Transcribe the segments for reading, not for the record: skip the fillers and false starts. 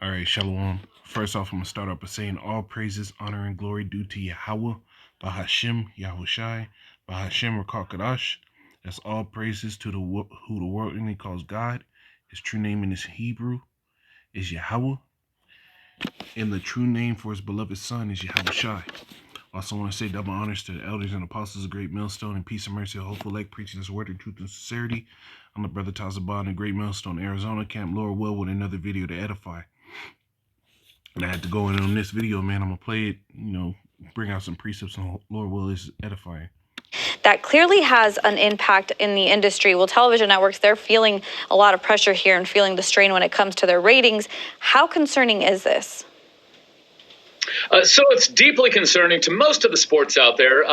All right, Shalom. First off, I'm going to start off by saying all praises, honor, and glory due to Yahweh, Bahashim, Yahushai, Bahashim, Rakakadash. That's all praises to who the world only calls God. His true name in his Hebrew is Yahweh, and the true name for his beloved son is Yahushai. Also, want to say double honors to the elders and apostles of Great Millstone and peace and mercy, a hopeful lake, preaching his word in truth and sincerity. I'm the brother Tazabah in Great Millstone, Arizona, Camp Lord Will, with another video to edify. And I had to go in on this video, man. I'm gonna play it, bring out some precepts on Lord will is edifying. That clearly has an impact in the industry. Well, television networks, they're feeling a lot of pressure here and feeling the strain when it comes to their ratings. How concerning is this? So it's deeply concerning to most of the sports out there.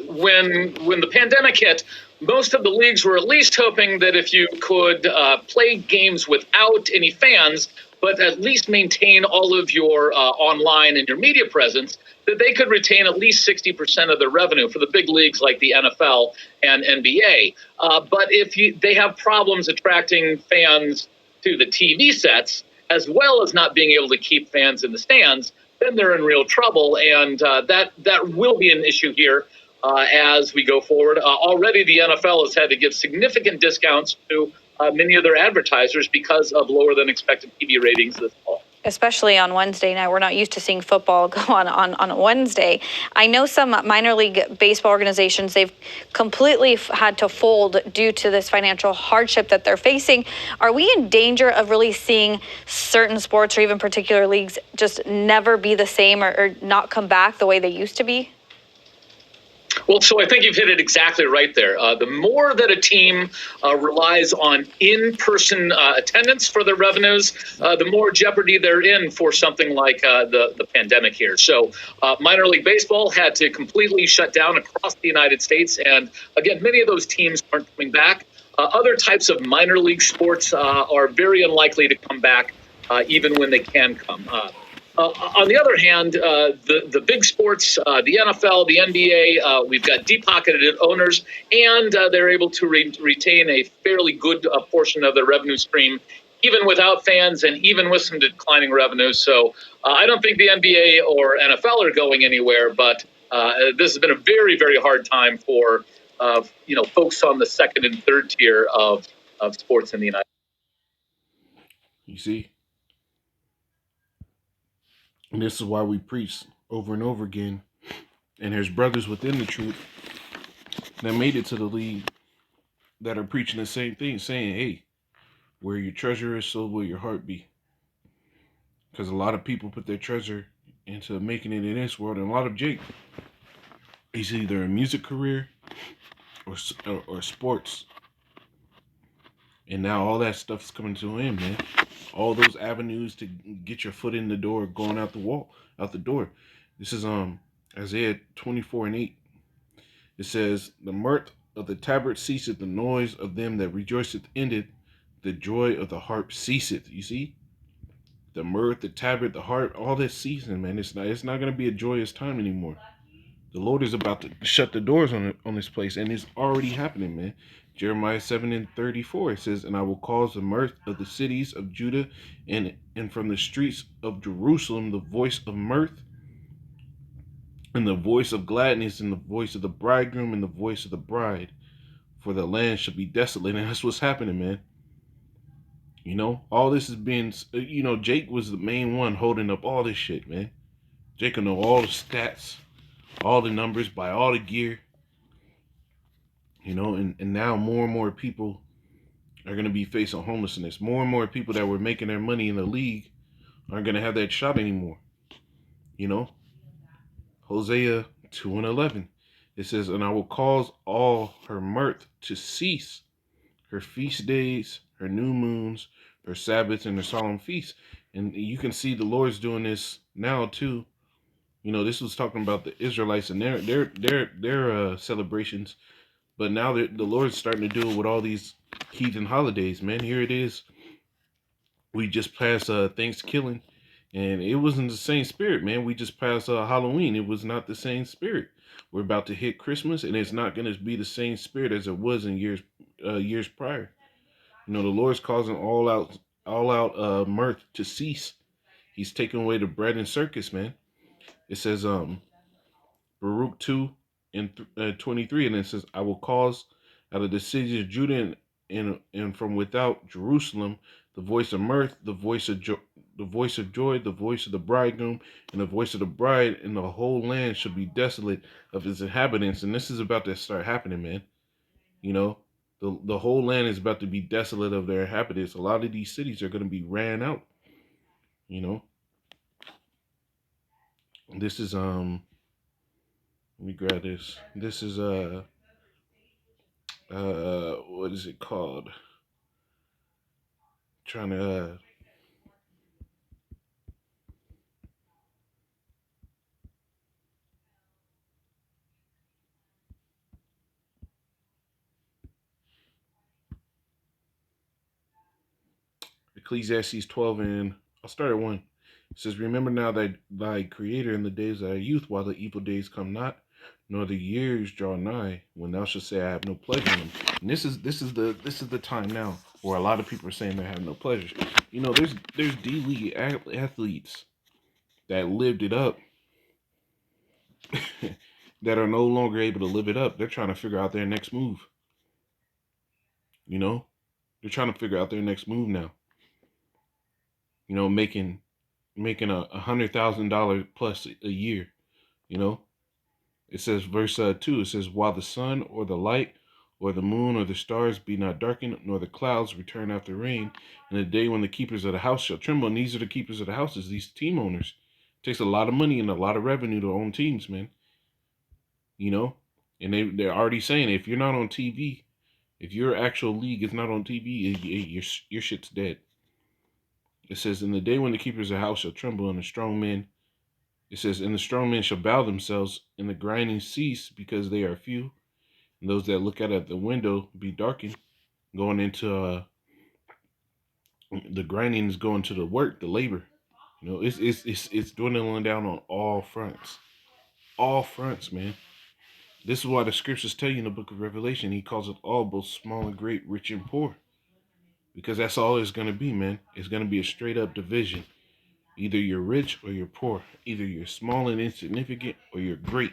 When the pandemic hit, most of the leagues were at least hoping that if you could play games without any fans, but at least maintain all of your online and your media presence, that they could retain at least 60% of their revenue for the big leagues like the NFL and NBA. But if they have problems attracting fans to the TV sets, as well as not being able to keep fans in the stands, then they're in real trouble, and that will be an issue here as we go forward. Already, the NFL has had to give significant discounts to many of their advertisers because of lower than expected TV ratings this fall. Especially on Wednesday night. We're not used to seeing football go on a Wednesday. I know some minor league baseball organizations, they've completely had to fold due to this financial hardship that they're facing. Are we in danger of really seeing certain sports or even particular leagues just never be the same or not come back the way they used to be? Well, so I think you've hit it exactly right there. The more that a team relies on in-person attendance for their revenues, the more jeopardy they're in for something like the pandemic here. So minor league baseball had to completely shut down across the United States. And again, many of those teams aren't coming back. Other types of minor league sports are very unlikely to come back even when they can come. On the other hand, the big sports, the NFL, the NBA, we've got deep-pocketed owners, and they're able to retain a fairly good portion of their revenue stream, even without fans and even with some declining revenue. So I don't think the NBA or NFL are going anywhere, but this has been a very, very hard time for folks on the second and third tier of sports in the United States. You see? And this is why we preach over and over again. And there's brothers within the truth that made it to the league that are preaching the same thing, saying, hey, where your treasure is, so will your heart be. Because a lot of people put their treasure into making it in this world. And a lot of Jake, he's either a music career or sports. And now all that stuff is coming to an end, man. All those avenues to get your foot in the door, going out the door. This is Isaiah 24:8. It says, "The mirth of the tabret ceaseth, the noise of them that rejoiceth ended, the joy of the harp ceaseth." You see, the mirth, the tabret, the harp, all this ceasing, man. It's not going to be a joyous time anymore. The Lord is about to shut the doors on this place, and it's already happening, man. Jeremiah 7:34, it says, "And I will cause the mirth of the cities of Judah, and from the streets of Jerusalem the voice of mirth, and the voice of gladness, and the voice of the bridegroom, and the voice of the bride. For the land shall be desolate." And that's what's happening, man. All this is being, Jake was the main one holding up all this shit, man. Jake will know all the stats, all the numbers, buy all the gear. And now more and more people are going to be facing homelessness. More and more people that were making their money in the league aren't going to have that shot anymore. Hosea 2:11, it says, "And I will cause all her mirth to cease, her feast days, her new moons, her Sabbaths, and her solemn feasts." And you can see the Lord's doing this now too. This was talking about the Israelites and their celebrations. But now the Lord's starting to do it with all these heathen holidays, man. Here it is. We just passed Thanksgiving, and it wasn't the same spirit, man. We just passed Halloween. It was not the same spirit. We're about to hit Christmas, and it's not going to be the same spirit as it was in years prior. The Lord's causing all out mirth to cease, He's taking away the bread and circus, man. It says Baruch 2 and 23, and it says, I will cause out of the cities of Judah and from without Jerusalem the voice of mirth, the voice of the voice of joy, the voice of the bridegroom, and the voice of the bride, and the whole land shall be desolate of its inhabitants. And this is about to start happening, man. You know, the whole land is about to be desolate of their inhabitants. A lot of these cities are going to be ran out. You know, this is let me grab this. This is what is it called? Trying to Ecclesiastes 12, and I'll start at 1. It says, remember now thy creator in the days of thy youth, while the evil days come not, nor the years draw nigh, when thou shalt say, I have no pleasure in them. And this is the time now where a lot of people are saying they have no pleasure. You know, there's D-League athletes that lived it up that are no longer able to live it up. They're trying to figure out their next move. You know, they're trying to figure out their next move now. You know, making $100,000 plus a year. You know, it says verse 2. It says, while the sun or the light or the moon or the stars be not darkened, nor the clouds return after rain, in the day when the keepers of the house shall tremble. And these are the keepers of the houses, these team owners. It takes a lot of money and a lot of revenue to own teams, man. You know, and they're already saying, if you're not on TV, if your actual league is not on TV, your shit's dead. It says, in the day when the keepers of the house shall tremble, and the strong men, it says, and the strong men shall bow themselves, and the grinding cease, because they are few, and those that look out at the window be darkened. Going into the grinding is going to the work, the labor. You know, it's dwindling down on all fronts, man. This is why the scriptures tell you in the book of Revelation, he calls it all, both small and great, rich and poor. Because that's all it's going to be, man. It's going to be a straight up division. Either you're rich or you're poor. Either you're small and insignificant or you're great.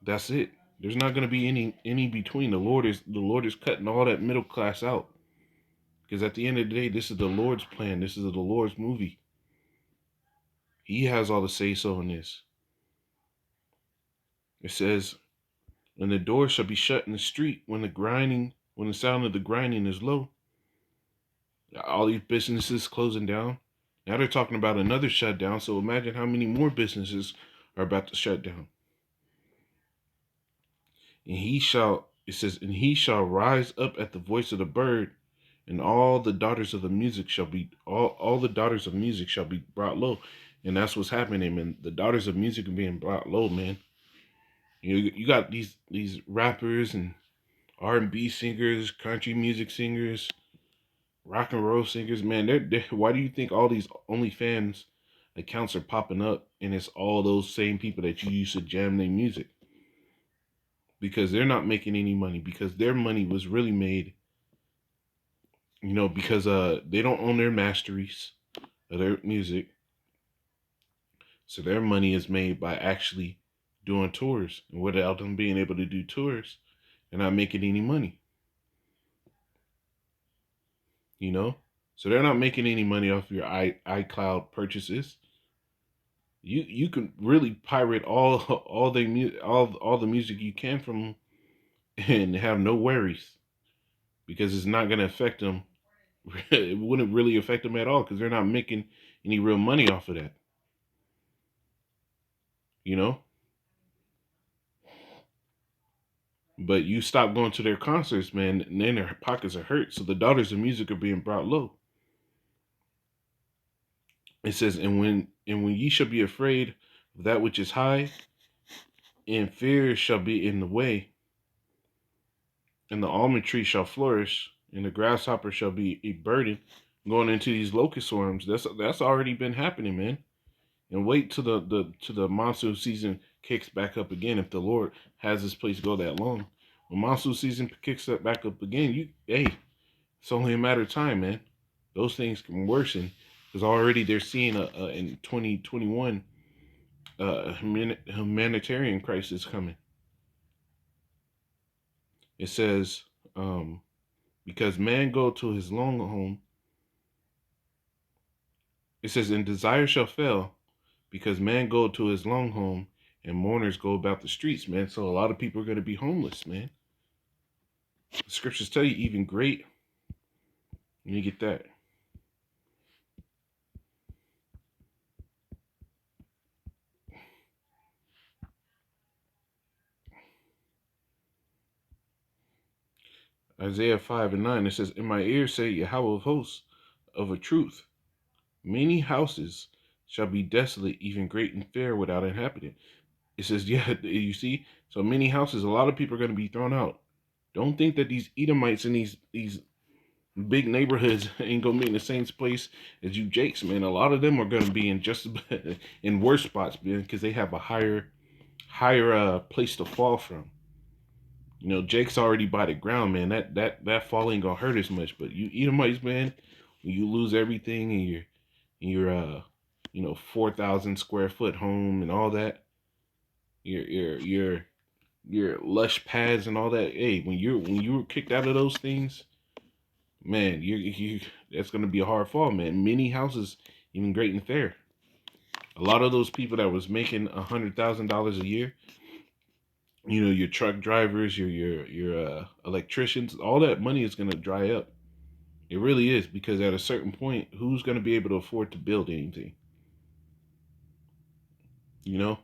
That's it. There's not going to be any between. The Lord is cutting all that middle class out. Because at the end of the day, this is the Lord's plan. This is the Lord's movie. He has all the say so in this. It says, and the door shall be shut in the street when the sound of the grinding is low. All these businesses closing down. Now they're talking about another shutdown. So imagine how many more businesses are about to shut down. And it says, and he shall rise up at the voice of the bird, and all the daughters of music shall be brought low. And that's what's happening, man. The daughters of music are being brought low, man. You got these rappers and R&B singers, country music singers, rock and roll singers, man. Why do you think all these OnlyFans accounts are popping up, and it's all those same people that you used to jam their music? Because they're not making any money, because their money was really made, because they don't own their masteries of their music. So their money is made by actually doing tours. And without them being able to do tours, they're not making any money. So they're not making any money off your iCloud purchases. You can really pirate all the music you can from them and have no worries, because it's not going to affect them. It wouldn't really affect them at all, because they're not making any real money off of that. you know but you stop going to their concerts, man, and then their pockets are hurt. So the daughters of music are being brought low. It says, and when ye shall be afraid of that which is high, and fear shall be in the way, and the almond tree shall flourish, and the grasshopper shall be a burden. Going into these locust swarms, that's already been happening, man. And wait till the monsoon season kicks back up again, if the Lord has this place go that long. When monsoon season kicks back up again, it's only a matter of time, man. Those things can worsen, because already they're seeing in 2021 humanitarian crisis coming. It says, because man go to his long home. It says, and desire shall fail, because man go to his long home, and mourners go about the streets, man. So a lot of people are going to be homeless, man. The scriptures tell you even great. Let me get that. Isaiah 5 and 9, it says, in my ear say Yahweh of hosts, of a truth, many houses shall be desolate, even great and fair, without inhabitant. It says, yeah, you see? So many houses, a lot of people are going to be thrown out. Don't think that these Edomites in these big neighborhoods ain't gonna be in the same place as you Jakes, man. A lot of them are gonna be in just in worse spots, man, because they have a higher place to fall from. You know, Jake's already by the ground, man. That fall ain't gonna hurt as much. But you Edomites, man, when you lose everything in your 4,000 square foot home and all that, your lush pads and all that. Hey, when you were kicked out of those things, man, you that's gonna be a hard fall, man. Many houses, even great and fair. A lot of those people that was making $100,000 a year, your truck drivers, your electricians, all that money is gonna dry up. It really is, because at a certain point, who's gonna be able to afford to build anything? You know,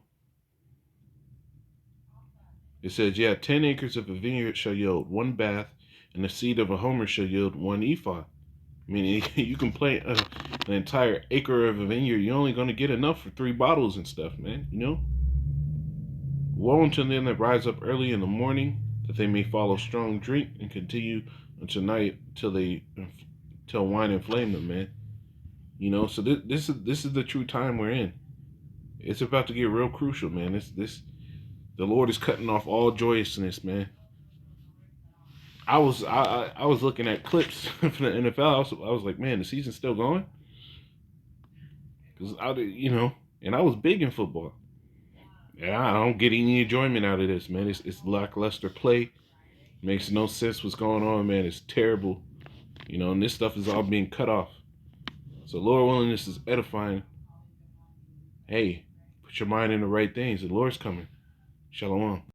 it says, yeah, 10 acres of a vineyard shall yield one bath, and the seed of a homer shall yield one ephah. I mean, you can plant an entire acre of a vineyard. You're only going to get enough for 3 bottles and stuff, man. Woe unto them that rise up early in the morning, that they may follow strong drink and continue until night till wine inflame them, man. So this is the true time we're in. It's about to get real crucial, man. This the Lord is cutting off all joyousness, man. I was looking at clips from the NFL. I was like, man, the season's still going, because and I was big in football. Yeah, I don't get any enjoyment out of this, man. It's lackluster play. Makes no sense what's going on, man. It's terrible. And this stuff is all being cut off. So Lord willing, this is edifying. Hey, put your mind in the right things. The Lord's coming. Shalom.